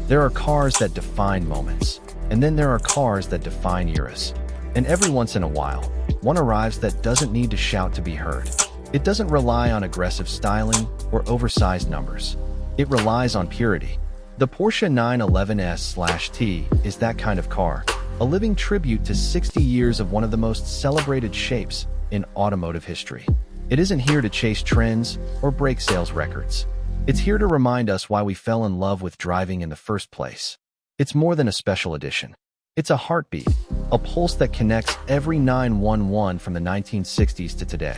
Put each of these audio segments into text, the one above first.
There are cars that define moments, and then there are cars that define eras. And every once in a while, one arrives that doesn't need to shout to be heard. It doesn't rely on aggressive styling or oversized numbers. It relies on purity. The Porsche 911S/T is that kind of car, a living tribute to 60 years of one of the most celebrated shapes in automotive history. It isn't here to chase trends or break sales records. It's here to remind us why we fell in love with driving in the first place. It's more than a special edition. It's a heartbeat, a pulse that connects every 911 from the 1960s to today.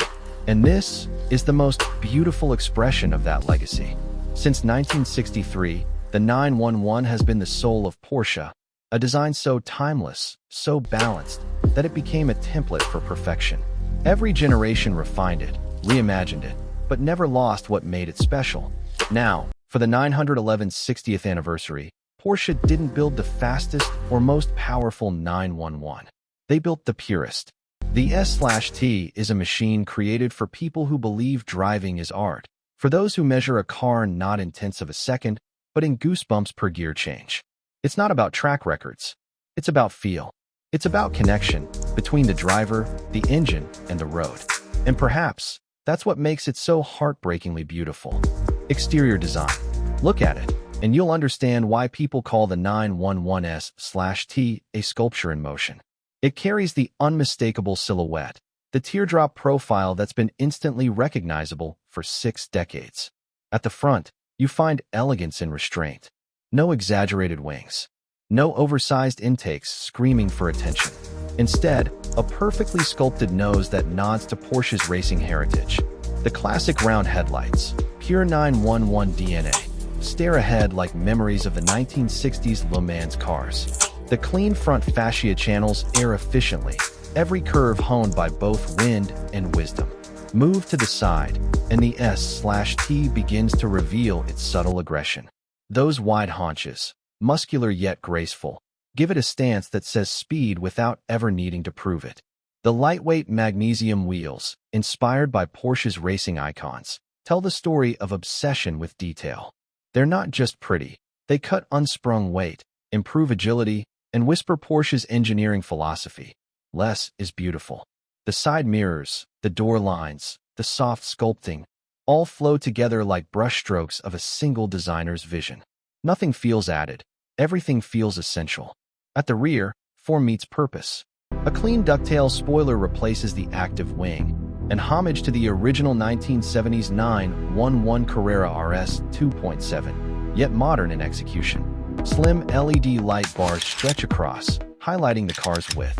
And this is the most beautiful expression of that legacy. Since 1963, the 911 has been the soul of Porsche, a design so timeless, so balanced, that it became a template for perfection. Every generation refined it, reimagined it, but never lost what made it special. Now, for the 911's 60th anniversary, Porsche didn't build the fastest or most powerful 911. They built the purest. The S/T is a machine created for people who believe driving is art, for those who measure a car not in tenths of a second, but in goosebumps per gear change. It's not about track records. It's about feel. It's about connection between the driver, the engine, and the road. And perhaps that's what makes it so heartbreakingly beautiful. Exterior design. Look at it, and you'll understand why people call the 911S/T a sculpture in motion. It carries the unmistakable silhouette, the teardrop profile that's been instantly recognizable for 6 decades. At the front, you find elegance and restraint. No exaggerated wings. No oversized intakes screaming for attention. Instead, a perfectly sculpted nose that nods to Porsche's racing heritage. The classic round headlights, pure 911 DNA, stare ahead like memories of the 1960s Le Mans cars. The clean front fascia channels air efficiently, every curve honed by both wind and wisdom. Move to the side, and the S/T begins to reveal its subtle aggression. Those wide haunches, muscular yet graceful, give it a stance that says speed without ever needing to prove it. The lightweight magnesium wheels, inspired by Porsche's racing icons, tell the story of obsession with detail. They're not just pretty, they cut unsprung weight, improve agility, and whisper Porsche's engineering philosophy. Less is beautiful. The side mirrors, the door lines, the soft sculpting, all flow together like brushstrokes of a single designer's vision. Nothing feels added. Everything feels essential. At the rear, form meets purpose. A clean ducktail spoiler replaces the active wing, an homage to the original 1970s 911 Carrera RS 2.7, yet modern in execution. Slim LED light bars stretch across, highlighting the car's width.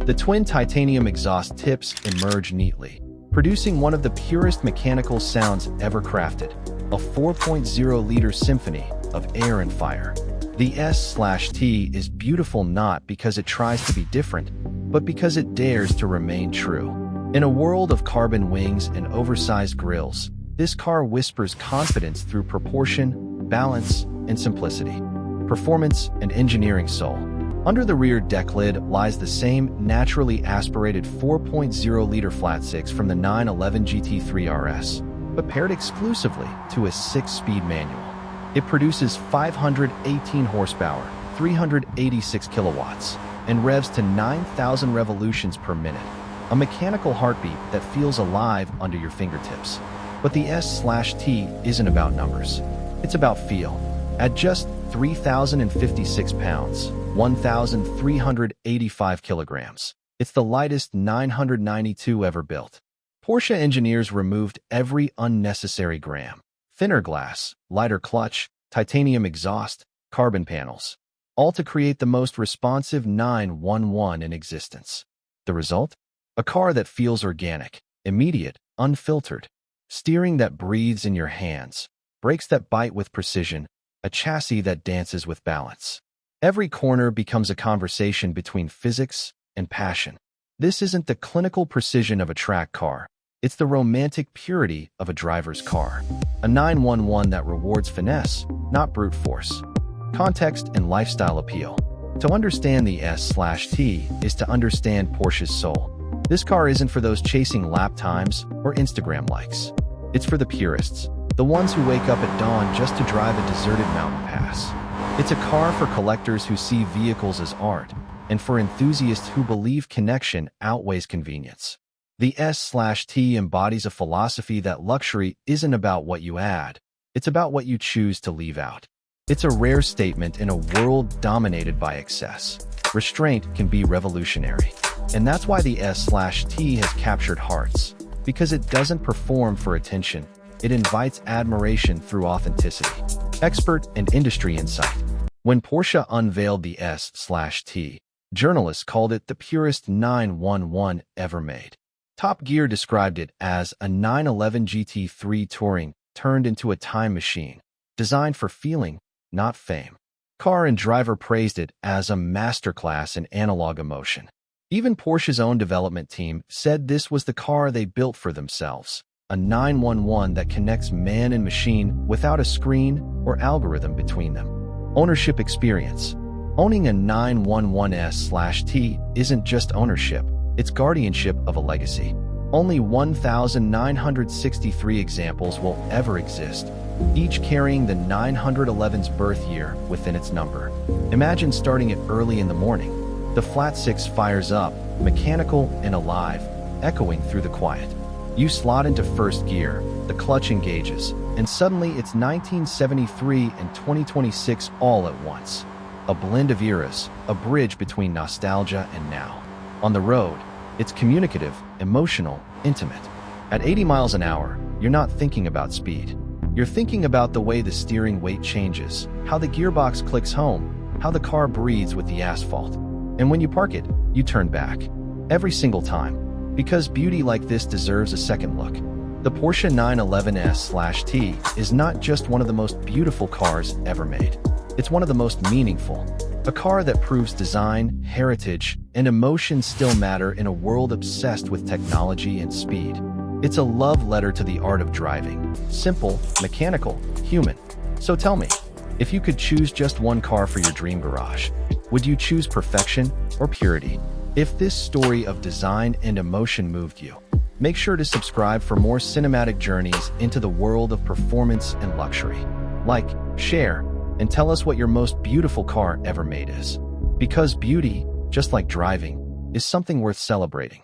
The twin titanium exhaust tips emerge neatly, producing one of the purest mechanical sounds ever crafted, a 4.0-liter symphony of air and fire. The S/T is beautiful not because it tries to be different, but because it dares to remain true. In a world of carbon wings and oversized grills, this car whispers confidence through proportion, balance, and simplicity. Performance and engineering soul. Under the rear deck lid lies the same naturally aspirated 4.0-liter flat-six from the 911 GT3 RS, but paired exclusively to a 6-speed manual. It produces 518 horsepower, 386 kilowatts, and revs to 9,000 revolutions per minute, a mechanical heartbeat that feels alive under your fingertips. But the S/T isn't about numbers. It's about feel. At just 3,056 pounds, 1,385 kilograms, it's the lightest 992 ever built. Porsche engineers removed every unnecessary gram. Thinner glass, lighter clutch, titanium exhaust, carbon panels, all to create the most responsive 911 in existence. The result? A car that feels organic, immediate, unfiltered, steering that breathes in your hands, brakes that bite with precision, a chassis that dances with balance. Every corner becomes a conversation between physics and passion. This isn't the clinical precision of a track car. It's the romantic purity of a driver's car. A 911 that rewards finesse, not brute force. Context and lifestyle appeal. To understand the S/T is to understand Porsche's soul. This car isn't for those chasing lap times or Instagram likes. It's for the purists, the ones who wake up at dawn just to drive a deserted mountain pass. It's a car for collectors who see vehicles as art, and for enthusiasts who believe connection outweighs convenience. The S/T embodies a philosophy that luxury isn't about what you add, it's about what you choose to leave out. It's a rare statement in a world dominated by excess. Restraint can be revolutionary. And that's why the S/T has captured hearts. Because it doesn't perform for attention, it invites admiration through authenticity. Expert and industry insight. When Porsche unveiled the S/T, journalists called it the purest 911 ever made. Top Gear described it as a 911 GT3 touring turned into a time machine, designed for feeling, not fame. Car and driver praised it as a masterclass in analog emotion. Even Porsche's own development team said this was the car they built for themselves, a 911 that connects man and machine without a screen or algorithm between them. Ownership experience. Owning a 911 S/T isn't just ownership, it's guardianship of a legacy. Only 1,963 examples will ever exist, each carrying the 911's birth year within its number. Imagine starting it early in the morning. The flat six fires up, mechanical and alive, echoing through the quiet. You slot into first gear, the clutch engages, and suddenly it's 1973 and 2026 all at once. A blend of eras, a bridge between nostalgia and now. On the road, it's communicative, emotional, intimate. At 80 miles an hour, you're not thinking about speed. You're thinking about the way the steering weight changes, how the gearbox clicks home, how the car breathes with the asphalt. And when you park it, you turn back. Every single time. Because beauty like this deserves a second look. The Porsche 911 S/T is not just one of the most beautiful cars ever made. It's one of the most meaningful. A car that proves design, heritage, and emotion still matter in a world obsessed with technology and speed. It's a love letter to the art of driving. Simple, mechanical, human. So tell me, if you could choose just one car for your dream garage, would you choose perfection or purity? If this story of design and emotion moved you, make sure to subscribe for more cinematic journeys into the world of performance and luxury. Like, share, and tell us what your most beautiful car ever made is. Because beauty, just like driving, is something worth celebrating.